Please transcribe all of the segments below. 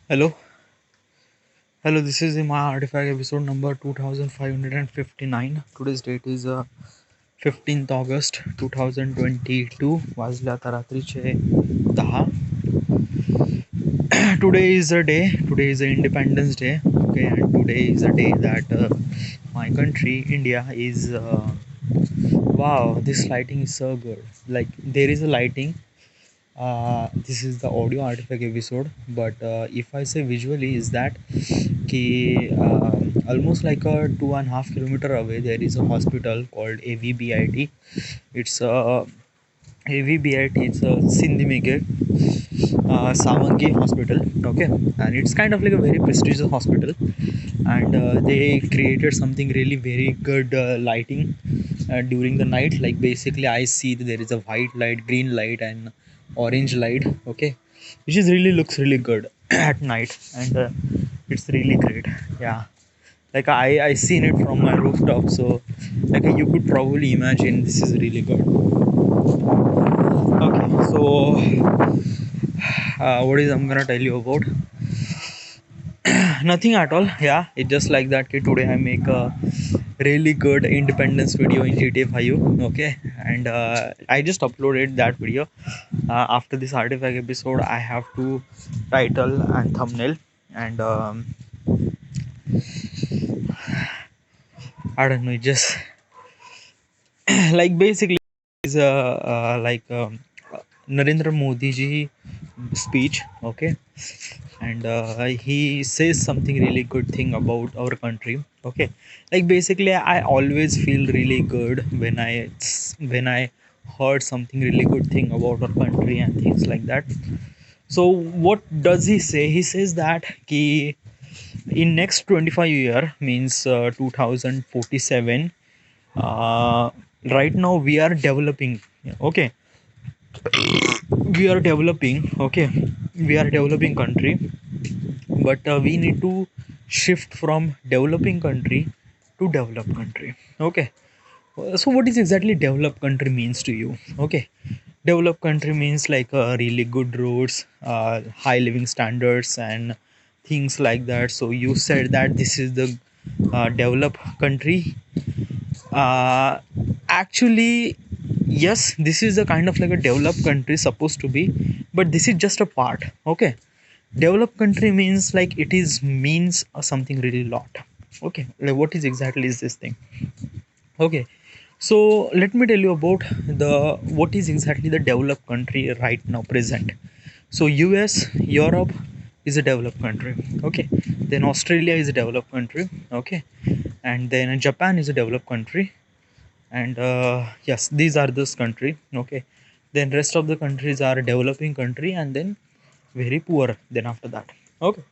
Hello, hello. This is my artifact episode number 2559. Today's date is 15th August 2022. वाजले आता रात्रीचे 10. Today is a day. Today is a Independence Day. Okay, and today is a day that my country, India, is. Wow, this lighting is so good. Like there is a lighting. This is the audio artifact episode, but if I say visually, is that almost like a 2.5 kilometer away there is a hospital called AVBIT. It's a AVBIT. It's a Sindhimike Savangi hospital. Okay, and it's kind of like a very prestigious hospital, and they created something really very good lighting during the night. Like basically, I see that there is a white light, green light, and orange light. Okay, which is really looks really good at night, and it's really great. Yeah, like I seen it from my rooftop, so like you could probably imagine this is really good. Okay, so what is I'm gonna tell you about? Nothing at all. Yeah, it's just like that. Okay, today I make a really good independence video in GTA 5. Okay, and I just uploaded that video. After this artifact episode, I have to title and thumbnail, and I don't know. It just like basically is a like Narendra Modi ji speech. Okay, and he says something really good thing about our country. Okay, like basically I always feel really good when I heard something really good thing about our country and things like that. So what does he say? He says that ki in next 25 year means 2047, uh, right now we are developing. Okay, we are developing. Okay, we are developing country, but we need to shift from developing country to developed country. Okay, so what is exactly developed country means to you? Okay, developed country means like really good roads, high living standards and things like that. So you said that this is the developed country. uh, Actually, yes, this is a kind of like a developed country supposed to be, but this is just a part. Okay, developed country means like it is means something really lot. Okay, like what is exactly is this thing? Okay, so let me tell you about the what is exactly the developed country right now present. So US, Europe is a developed country. Okay, then Australia is a developed country. Okay, and then Japan is a developed country, and yes, these are those country. Okay, then rest of the countries are developing country, and then very poor then after that. Okay,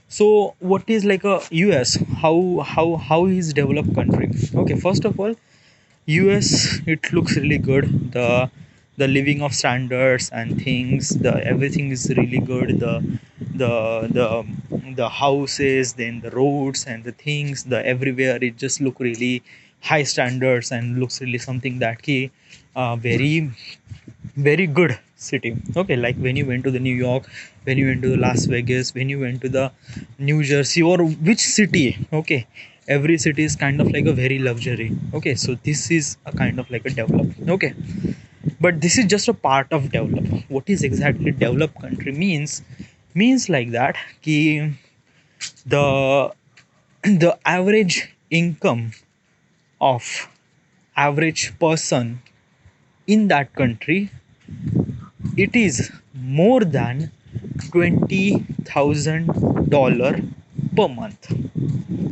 so what is like a US? How is developed country? Okay, first of all, US, it looks really good. The living of standards and things, the everything is really good. The the houses, then the roads and the things, the everywhere it just look really high standards and looks really something that key very very good city. Okay, like when you went to the New York, when you went to the Las Vegas, when you went to the New Jersey or which city. Okay, every city is kind of like a very luxury. Okay, so this is a kind of like a developed. Okay, but this is just a part of develop. What is exactly developed country means like that ki the the average income of average person in that country, it is more than $20,000 per month.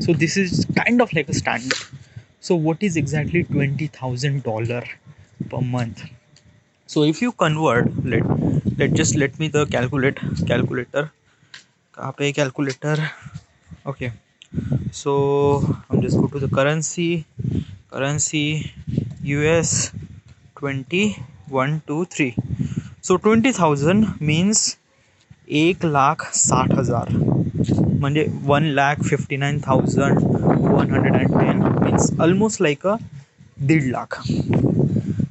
So this is kind of like a standard. So what is exactly $20,000 per month? So if you convert, let me the calculator. कहाँ पे calculator? Okay. So I'm just go to the currency US 2123. So 20,000 means 1,60,000 म्हणजे 1,59,110 means almost like a 1.5 lakh.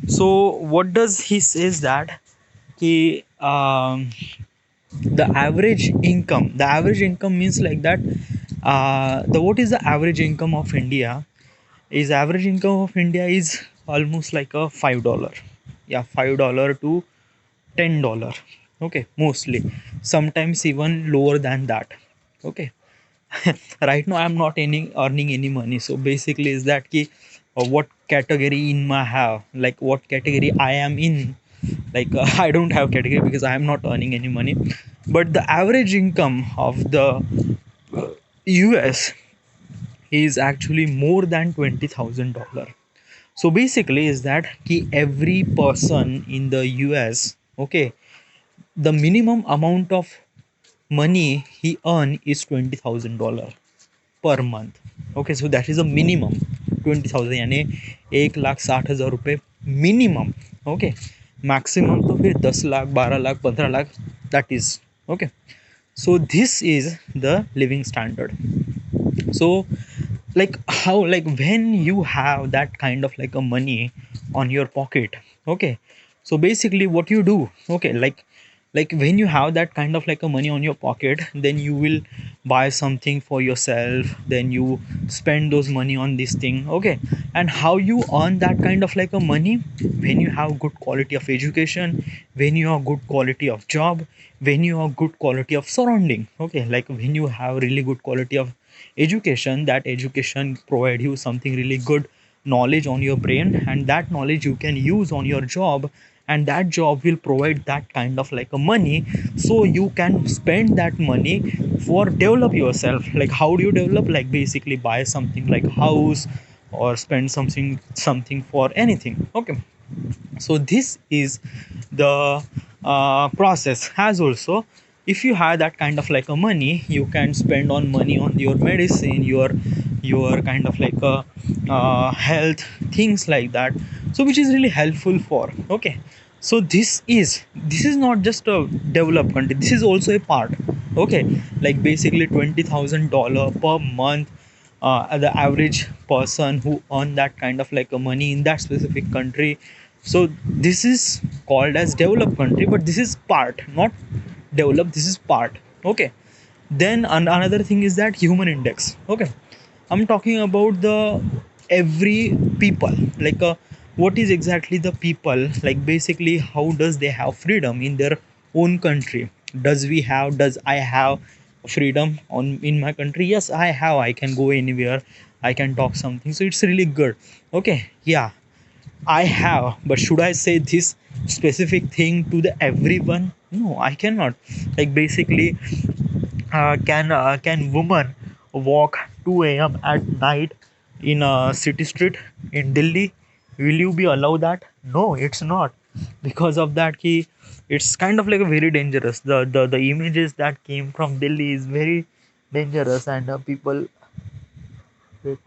So what does he says that कि The average income means like that. The what is the average income of India? Is average income of India is almost like a $5. Yeah, $5 to $10. Okay, mostly. Sometimes even lower than that. Okay. Right now I'm not earning any money. So basically is that ki, what category in my have, like what category I am in. Like I don't have category because I am not earning any money. But the average income of the US is actually more than $20,000. So basically is that ki every person in the US, okay, the minimum amount of money he earn is $20,000 per month. Okay, so that is a minimum 20,000 यानी 1,60,000 रुपये minimum. Okay, maximum तो फिर 10 lakh 12 lakh 15 lakh, that is okay. So this is the living standard. So like how, like when you have that kind of like a money on your pocket, okay, so basically what you do, okay, like when you have that kind of like a money on your pocket, then you will buy something for yourself, then you spend those money on this thing, okay. And how you earn that kind of like a money? When you have good quality of education, when you have good quality of job, when you have good quality of surrounding, okay, like when you have really good quality of education, that education provide you something really good knowledge on your brain, and that knowledge you can use on your job, and that job will provide that kind of like a money, so you can spend that money for develop yourself. Like how do you develop? Like basically buy something like house, or spend something for anything, okay. So this is the process. As also, if you have that kind of like a money, you can spend on money on your medicine, your kind of like a health, things like that. So which is really helpful for, okay. So this is not just a developed country, this is also a part, okay. Like basically $20,000 per month, the average person who earn that kind of like a money in that specific country. So this is called as developed country, but this is part, not developed, this is part, okay. Then another thing is that human index, okay. I'm talking about the every people, like what is exactly the people, like basically how does they have freedom in their own country? Does I have freedom on in my country? Yes, I have. I can go anywhere, I can talk something, so it's really good, okay. Yeah, I have, but should I say this specific thing to the everyone? No, I cannot. Like basically, can woman walk 2 a.m. at night in a city street in Delhi? Will you be allowed that? No, it's not. Because of that, key, it's kind of like a very dangerous. The images that came from Delhi is very dangerous, and people. Wait,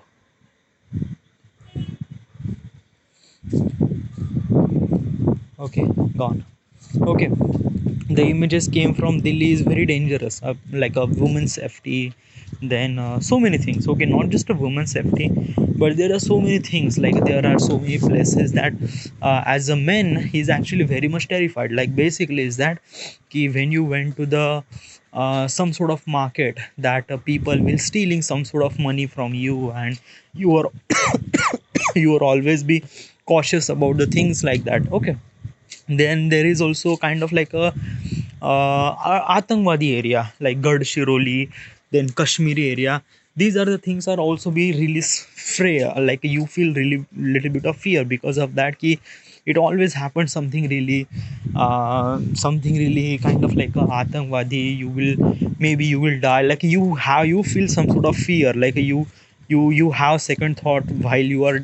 okay, gone. Okay, the images came from Delhi is very dangerous, like a woman's safety, then so many things, okay, not just a woman's safety, but there are so many things, like there are so many places that as a man he's actually very much terrified. Like basically is that ki when you went to the some sort of market, that people will stealing some sort of money from you, and you are you are always be cautious about the things like that, okay. Then there is also kind of like a Atangwadi area like Gadchiroli, then Kashmiri area. These are the things are also be really fray. Like you feel really little bit of fear because of that. Ki it always happens something really kind of like a Atangwadi. You will maybe you will die. Like you feel some sort of fear. Like you have second thought while you are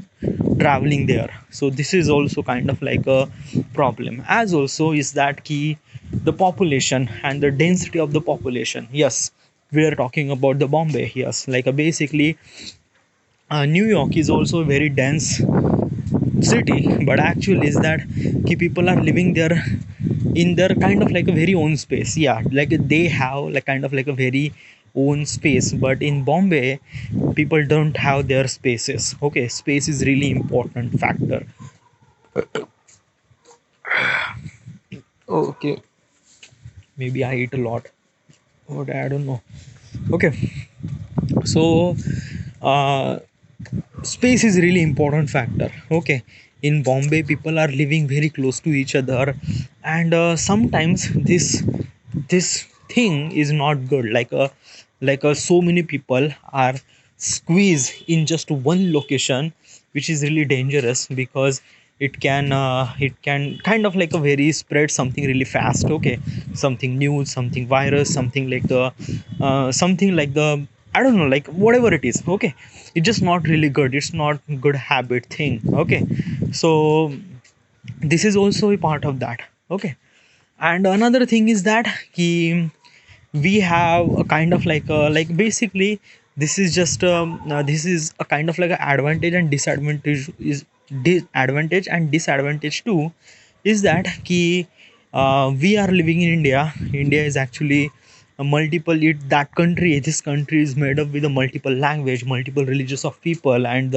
traveling there. So this is also kind of like a problem. As also is that key, the population and the density of the population. Yes, we are talking about the Bombay. Yes, like basically New York is also a very dense city, but actually is that key people are living there in their kind of like a very own space. Yeah, like they have like kind of like a very own space, but in Bombay people don't have their spaces, okay. Space is really important factor. Okay, Maybe I eat a lot, but I don't know. Okay, so uh, space is really important factor. Okay, in Bombay people are living very close to each other, and sometimes this thing is not good, so many people are squeezed in just one location, which is really dangerous because it can kind of like a very spread something really fast. Okay, something new, something virus, something like the, I don't know, like whatever it is. Okay, it's just not really good, it's not good habit thing. Okay, so this is also a part of that. Okay, and another thing is that he, we have a kind of like basically this is just this is a kind of like an advantage and disadvantage is disadvantage and disadvantage too, is that ki, we are living in India. India is actually a multiple, that country, this country is made up with a multiple language, multiple religions of people, and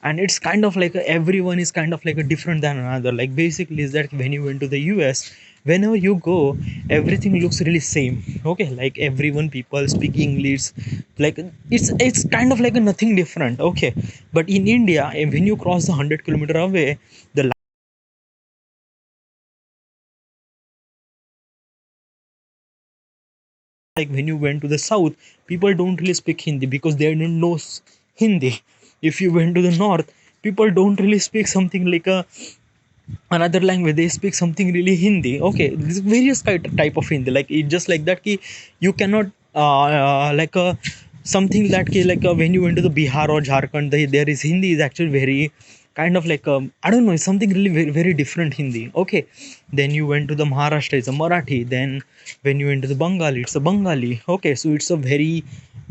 it's kind of like everyone is kind of like a different than another. Like basically is that when you went to the US, whenever you go, everything looks really same. Okay, like everyone, people speak English, like it's kind of like a nothing different. Okay, but in India, when you cross the 100 kilometer away, the, like when you went to the south, people don't really speak Hindi because they don't know Hindi. If you went to the north, people don't really speak something like a another language, they speak something really Hindi. Okay, there's various type of Hindi, like it just like that ki, you cannot something that ki, when you went to the Bihar or Jharkhand, there is Hindi is actually very kind of like I don't know, it's something really very, very different Hindi. Okay, then you went to the Maharashtra, it's a Marathi. Then when you went to the Bengali, it's a Bengali. Okay, so it's a very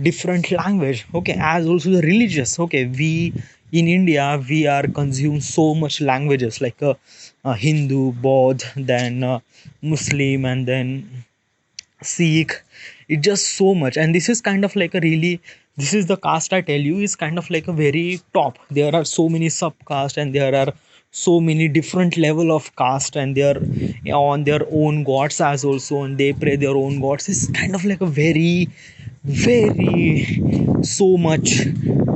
different language. Okay, as also the religious. Okay, we in India we are consume so much languages like Hindu, Bodh, then Muslim, and then Sikh. It's just so much, and this is kind of like a really, this is the caste I tell you is kind of like a very top. There are so many subcaste, and there are so many different level of caste, and they are on their own gods as also, and they pray their own gods. It's kind of like a very, very so much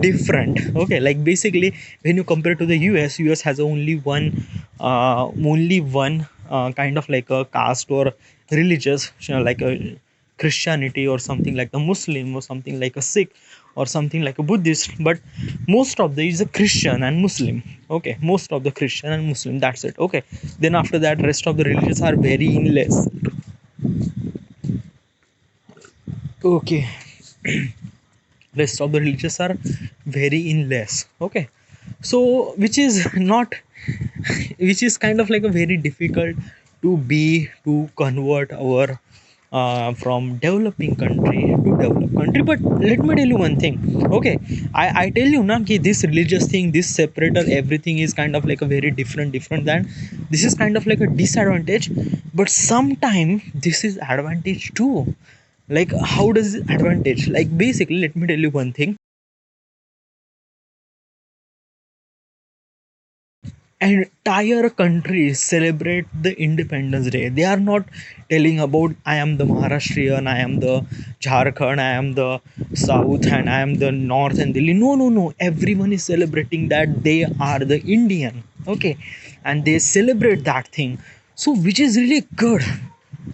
different. Okay, like basically when you compare to the US has only one kind of like a caste or religious, like a Christianity or something like a Muslim or something like a Sikh or something like a Buddhist, but most of the is a Christian and Muslim. Okay, most of the Christian and Muslim, that's it. Okay, then after that rest of the religions are very in less. Okay, rest of the religions are very in less. Okay, so which is not which is kind of like a very difficult to convert our from developing country to developed country. But let me tell you one thing. Okay, I tell you na ki this religious thing, this separator, everything is kind of like a very different than, this is kind of like a disadvantage, but sometime this is advantage too. Like how does it advantage, like basically let me tell you one thing. Entire countries celebrate the Independence Day. They are not telling about I am the Maharashtrian, I am the Jharkhand, I am the South, and I am the North and Delhi. No, no, no. Everyone is celebrating that they are the Indian. Okay, and they celebrate that thing. So which is really good,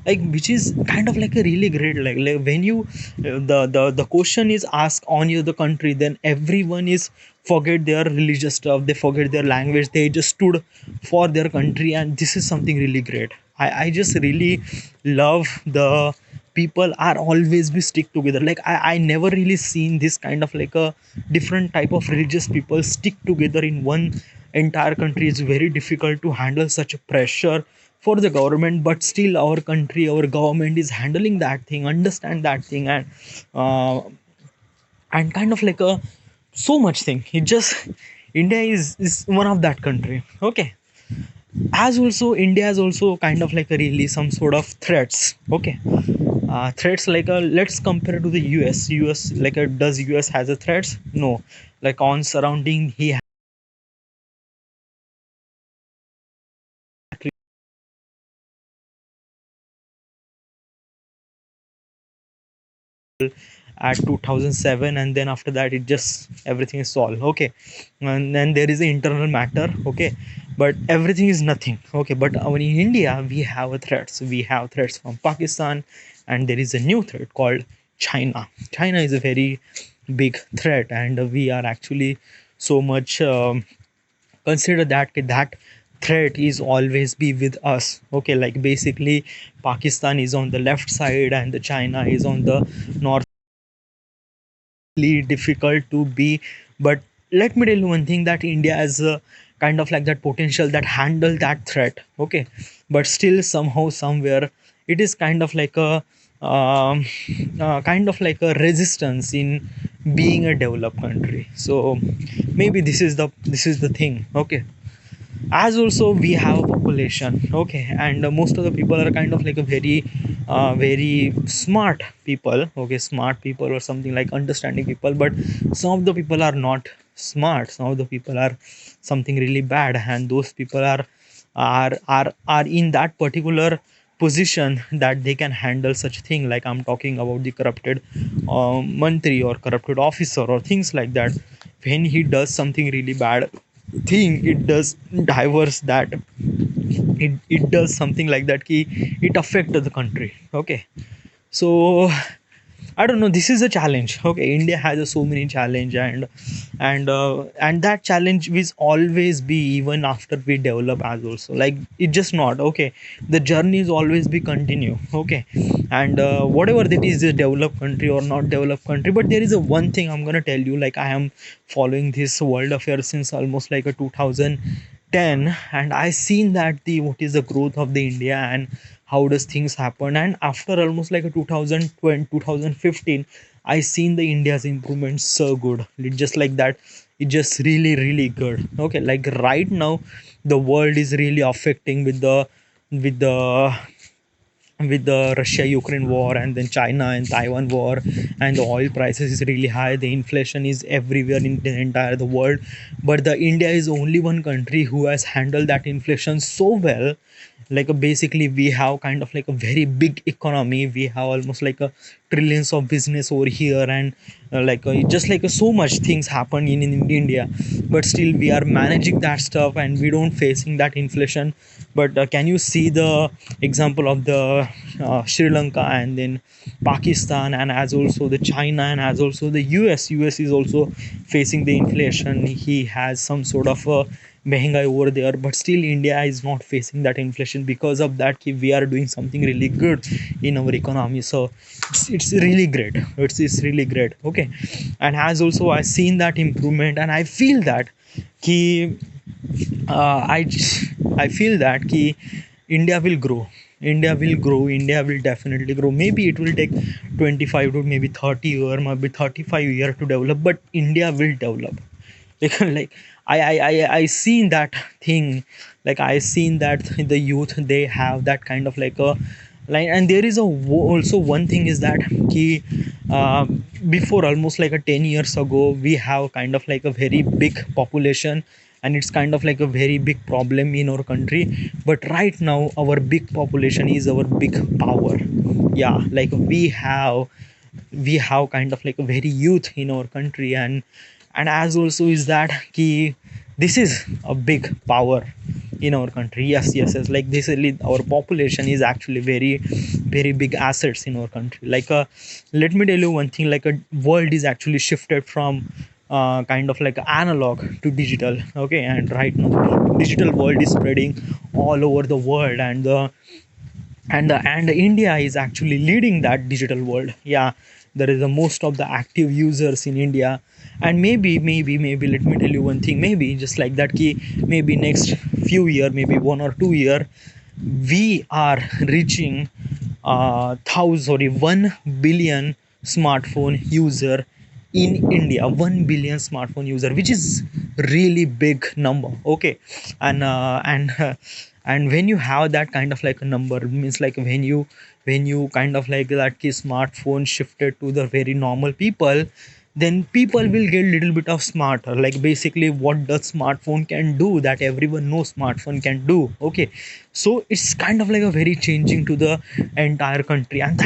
like which is kind of like a really great, like when you the question is asked on you the country, then everyone is forget their religious stuff, they forget their language, they just stood for their country, and this is something really great. I just really love the people are always be stick together. Like I never really seen this kind of like a different type of religious people stick together in one entire country. It's very difficult to handle such a pressure for the government, but still our country, our government is handling that thing, understand that thing, uh, and kind of like a so much thing. It just India is one of that country. Okay, as also India is also kind of like a really some sort of threats. Okay, threats like let's compare to the US like does US has a threats? No, like on surrounding he at 2007, and then after that it just everything is solved. Okay, and then there is an internal matter. Okay, but everything is nothing. Okay, but in India we have a threats. We have threats from Pakistan, and there is a new threat called China. China is a very big threat, and we are actually so much consider that threat is always be with us. Okay, like basically Pakistan is on the left side and the China is on the north. Really difficult to be, but let me tell you one thing, that India has a kind of like that potential that handle that threat. Okay, but still somehow somewhere it is kind of like a kind of like a resistance in being a developed country. So maybe this is the thing. Okay, as also we have a population. Okay, and most of the people are kind of like a very smart people. Okay, smart people or something like understanding people, but some of the people are not smart, some of the people are something really bad, and those people are in that particular position that they can handle such thing. Like I'm talking about the corrupted mantri or corrupted officer or things like that. When he does something really bad thing, it does diverse that, it does something like that ki it affect the country. Okay, so I don't know, this is a challenge. Okay, India has so many challenge, and that challenge will always be even after we develop as also, like it just not. Okay, the journey is always be continue. Okay, and whatever that is a developed country or not developed country, but there is a one thing I'm gonna tell you, like I am following this world affair since almost like a 2010, and I seen that the what is the growth of the India and how does things happen. And after almost like a 2020 2015, I seen the India's improvement so good. It just like that, it just really good. Okay, like right now the world is really affecting with the with the Russia Ukraine war, and then China and Taiwan war, and the oil prices is really high, the inflation is everywhere in the entire the world. But the India is only one country who has handled that inflation so well. Like basically we have kind of like a very big economy, we have almost like a trillions of business over here, and just like so much things happen in India, but still we are managing that stuff and we don't facing that inflation. But can you see the example of the Sri Lanka, and then Pakistan, and as also the China, and as also the US is also facing the inflation. He has some sort of a mehengai over there, but still India is not facing that inflation. Because of that we are doing something really good in our economy. So it's really great, it's really great. Okay, and as also I seen that improvement, and I feel that ki uh, I I feel that ki India will grow. India will grow. India will definitely grow. Maybe it will take 25 to maybe 30 or maybe 35 years to develop, but India will develop. Like I seen that thing. Like I seen that the youth, they have that kind of like a like. And there is also one thing is that ki, uh, before almost like a 10 years ago we have kind of like a very big population, and it's kind of like a very big problem in our country. But right now our big population is our big power. Yeah, like we have kind of like a very youth in our country, and as also is that key, this is a big power in our country. Yes, yes, yes, like this our population is actually very big assets in our country. Like let me tell you one thing, like a world is actually shifted from kind of like analog to digital. Okay, and right now digital world is spreading all over the world, and India is actually leading that digital world. Yeah, there is the most of the active users in India. And maybe let me tell you one thing, maybe just like that key, maybe next few year, maybe 1 or 2 year, we are reaching 1 billion smartphone user in India. 1 billion smartphone user, which is really big number. Okay, and when you have that kind of like a number, means like when you kind of like that key smartphone shifted to the very normal people, then people will get little bit of smarter. Like basically what the smartphone can do, that everyone knows smartphone can do. Okay, so it's kind of like a very changing to the entire country, and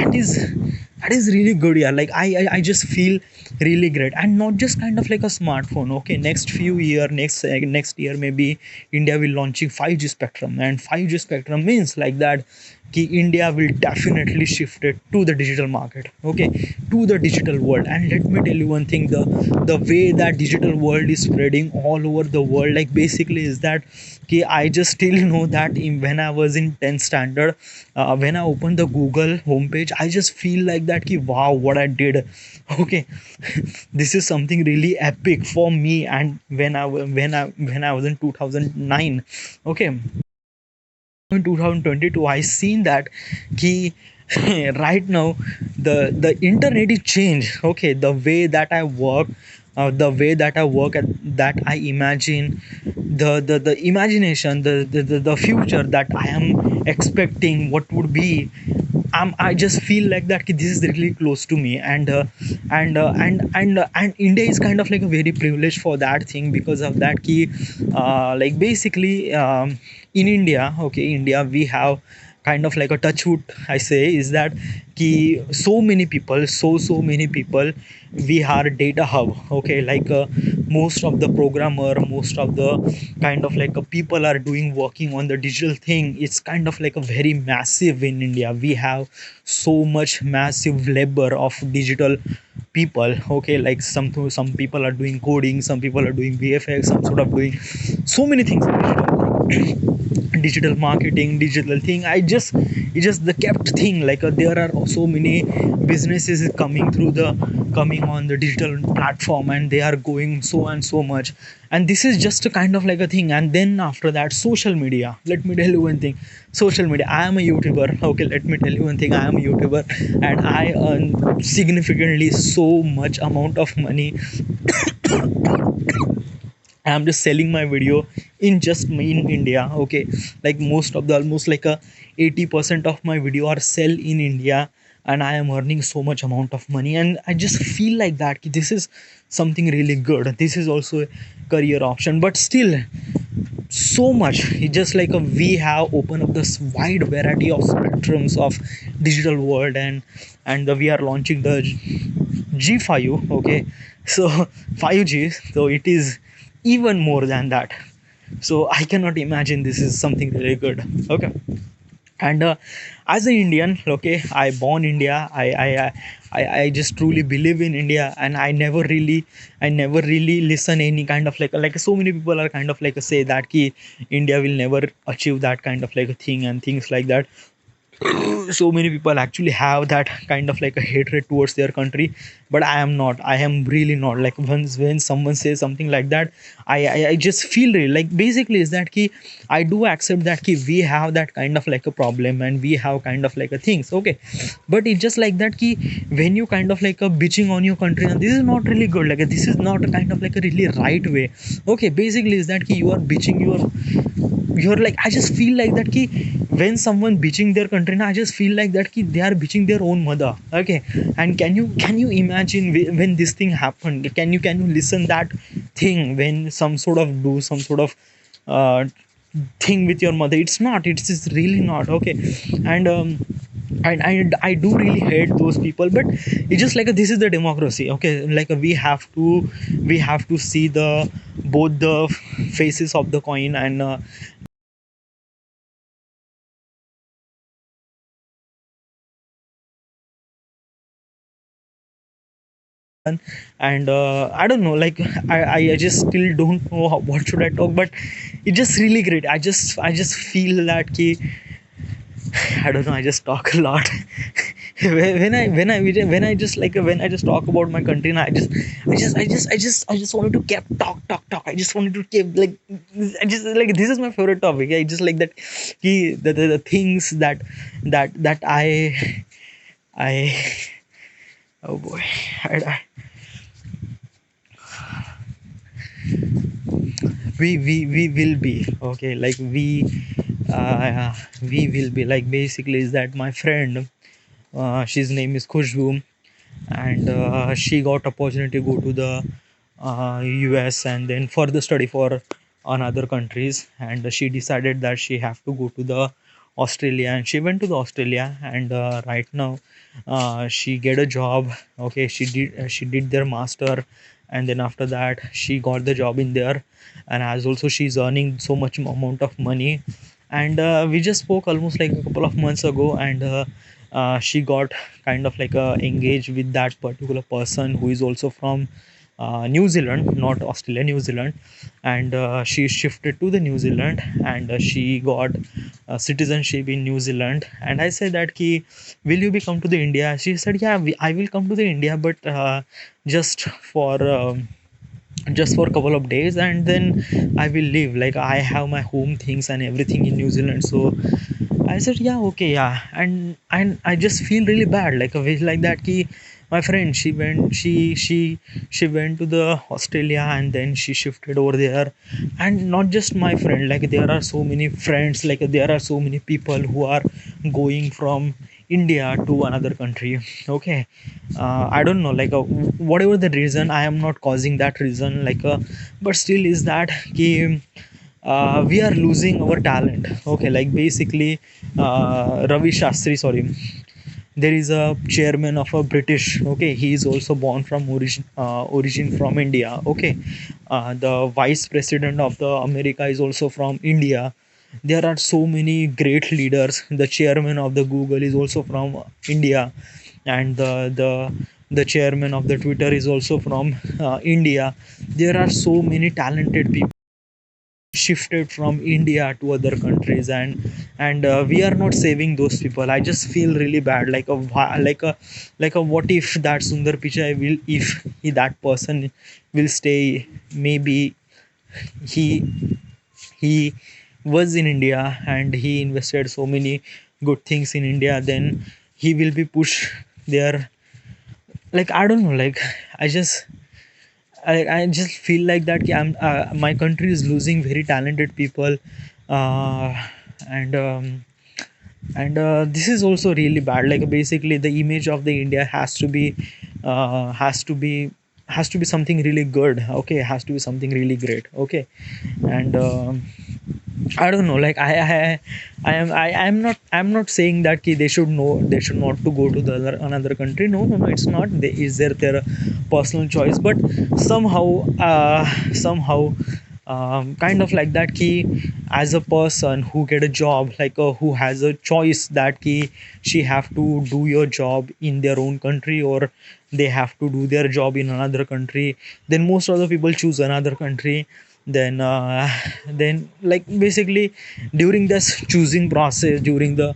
that is really good. Yeah, like I just feel really great. And not just kind of like a smartphone. Okay, next few year, next year maybe India will launching 5G spectrum, and 5G spectrum means like that कि India will definitely shift it to the digital market, okay, to the digital world. And let me tell you one thing, the way that digital world is spreading all over the world, like basically is that कि I just still know that when I was in 10th standard, when I opened the Google homepage, I just feel like that कि wow, what I did, okay. This is something really epic for me. And when I was in 2009, okay, in 2022 I seen that key. Right now the internet is changed, okay, the way that I work, the way that I work and that I imagine, the imagination, the future that I am expecting what would be. I just feel like that ki this is really close to me. And India is kind of like a very privileged for that thing, because of that ki like basically in India, okay, India we have kind of like a touch wood I say is that ki so many people, so many people, we are data hub, okay, like most of the programmer, most of the kind of like people are doing working on the digital thing. It's kind of like a very massive in India. We have so much massive labor of digital people, okay, like some people are doing coding, some people are doing VFX, some sort of doing so many things in digital. Digital marketing, digital thing. It's just the kept thing, like there are so many businesses coming on the digital platform, and they are going so and so much. And this is just a kind of like a thing. And then after that, social media. Let me tell you one thing, social media. I am a YouTuber, okay, let me tell you one thing, I am a YouTuber, and I earn significantly so much amount of money. I'm just selling my video in just in India. Okay, like most of the almost like a 80% of my video are sell in India, and I am earning so much amount of money. And I just feel like that ki this is something really good. This is also a career option, but still so much. It's just like we have opened up this wide variety of spectrums of digital world. And we are launching the G5, okay, so 5G, so it is even more than that. So I cannot imagine, this is something really good, okay. And as an Indian, okay, I born India. I just truly believe in India, and I never really listen any kind of like so many people are kind of like say that ki India will never achieve that kind of like a thing and things like that. So many people actually have that kind of like a hatred towards their country, but I am not. I am really not. Like when someone says something like that, I just feel really like basically is that ki I do accept that ki we have that kind of like a problem, and we have kind of like a things, okay. But it's just like that ki when you kind of like a bitching on your country, and this is not really good, like this is not a kind of like a really right way, okay. Basically is that ki you are bitching, you're like, I just feel like that ki when someone bitching their country now, I just feel like that ki they are bitching their own mother, okay. And can you imagine when this thing happened, can you listen that thing when some sort of do some sort of uh, thing with your mother? It's not, it's just really not, okay. And I do really hate those people, but it's just like this is the democracy, okay. Like we have to see the both the faces of the coin. And I don't know, like I just still don't know what should I talk, but it's just really great. I just feel that ki I don't know, I just talk a lot. When I just like when I just talk about my country, and I just wanted to keep talk. I just wanted to keep like I just like this is my favorite topic. I just like that the things that I oh boy. I, we will be okay, like we will be like basically is that my friend, she's name is Khushbu, and she got opportunity to go to the US and then further study for another countries. And she decided that she have to go to the Australia, and she went to the Australia, and right now she get a job. Okay, she did their master, and then after that she got the job in there, and as also she's earning so much amount of money. And we just spoke almost like a couple of months ago, and she got kind of like engaged with that particular person who is also from New Zealand, not Australia, New Zealand. And she shifted to the New Zealand, and she got citizenship in New Zealand. And I said that, ki, will you be come to the India? She said, yeah, I will come to the India, but just for a couple of days, and then I will leave. Like, I have my home things and everything in New Zealand. So I said, yeah, okay, yeah. And I just feel really bad, like a way like that, ki my friend, she went to the Australia, and then she shifted over there. And not just my friend, like there are so many friends, like there are so many people who are going from India to another country. Okay, I don't know, like whatever the reason, I am not causing that reason, like but still is that, ki we are losing our talent. Okay, like basically Ravi Shastri, sorry, there is a chairman of a British. Okay, he is also born from origin from India. Okay, the vice president of the America is also from India. There are so many great leaders. The chairman of the Google is also from India, and the chairman of the Twitter is also from India. There are so many talented people shifted from India to other countries, and we are not saving those people. I just feel really bad, like like a what if that Sundar Pichai will, if that person will stay, maybe he he was in India and he invested so many good things in India, then he will be pushed there. Like, I don't know, like I just feel like that, my country is losing very talented people, uh, and this is also really bad. Like basically, the image of the India has to be uh, has to be has to be something really good. Okay, has to be something really great. Okay, and I don't know. Like I'm not saying that, they should know, they should not to go to the another country. No, no, no. It's not. Is their personal choice, but somehow kind of like that, key, as a person who get a job, like who has a choice, that key, she have to do your job in their own country, or they have to do their job in another country. Then most of the people choose another country. Then like basically, during this choosing process, during the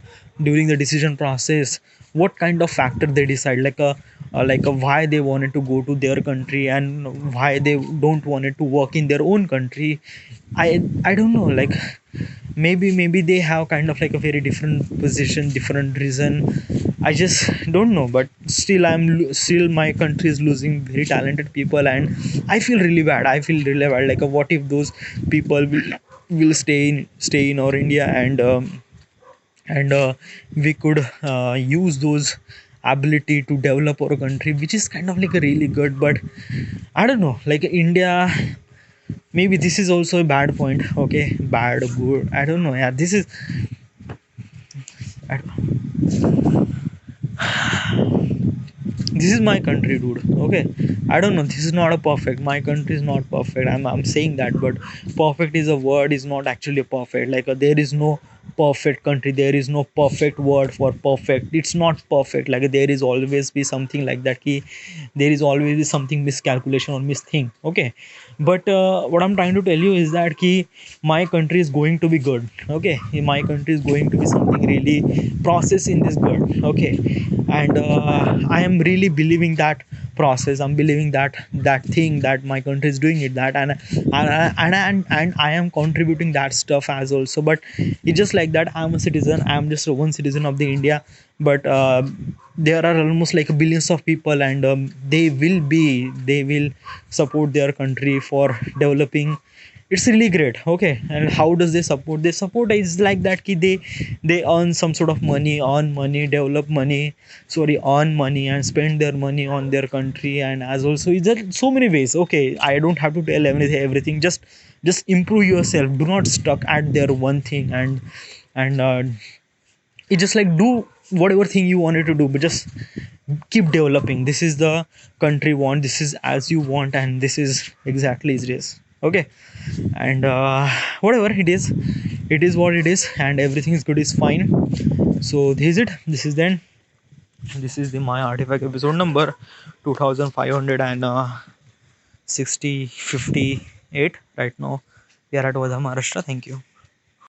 decision process, what kind of factor they decide, like why they wanted to go to their country, and why they don't wanted to work in their own country. I don't know, like maybe they have kind of like a very different position, different reason. I just don't know, but still still my country is losing very talented people, and I feel really bad. I feel really bad, like what if those people will stay in our India, and we could use those ability to develop our country, which is kind of like a really good. But I don't know, like India, maybe this is also a bad point. Okay, bad, good, I don't know. Yeah, this is, I don't know. This is my country, dude. Okay, I don't know, this is not a perfect, my country is not perfect. I'm saying that, but perfect is a word, is not actually perfect. Like there is no perfect country, there is no perfect word for perfect. It's not perfect. Like there is always be something like that, key, there is always be something miscalculation or misthink. Okay, but what I'm trying to tell you is that, key, my country is going to be good. Okay, my country is going to be something really process in this good. Okay, and I am really believing that process. I'm believing that thing that my country is doing it, that, and I am contributing that stuff as also. But it's just like that, I'm a citizen, I'm just one citizen of the India. But there are almost like billions of people, and they will support their country for developing. It's really great. Okay, and how does they support is like that, ki, they earn some sort of money, earn money, develop money, sorry, earn money, and spend their money on their country. And as also, is there so many ways. Okay, I don't have to tell everything. Just improve yourself, do not stuck at their one thing. And It just like do whatever thing you wanted to do, but just keep developing. This is the country want, this is as you want, and this is exactly as it is. Okay. And whatever it is what it is, and everything is good, is fine. So this is it. This is then this is the my artifact episode number 2560 58. Right now we are at Vadha, Maharashtra. Thank you.